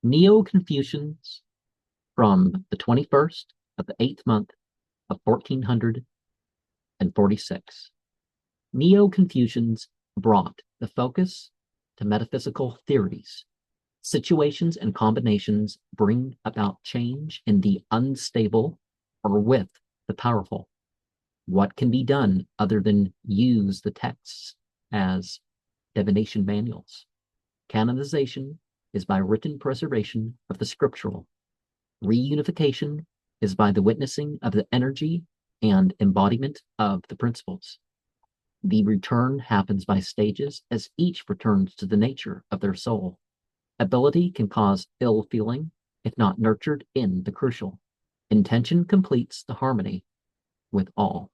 Neo-Confucians from the 21st of the 8th month of 1446. Neo-Confucians brought the focus to metaphysical theories. Situations and combinations bring about change in the unstable or with the powerful. What can be done other than use the texts as divination manuals? Canonization is by written preservation of the scriptural. Reunification is by the witnessing of the energy and embodiment of the principles. The return happens by stages as each returns to the nature of their soul. Ability can cause ill feeling if not nurtured in the crucial. Intention completes the harmony with all.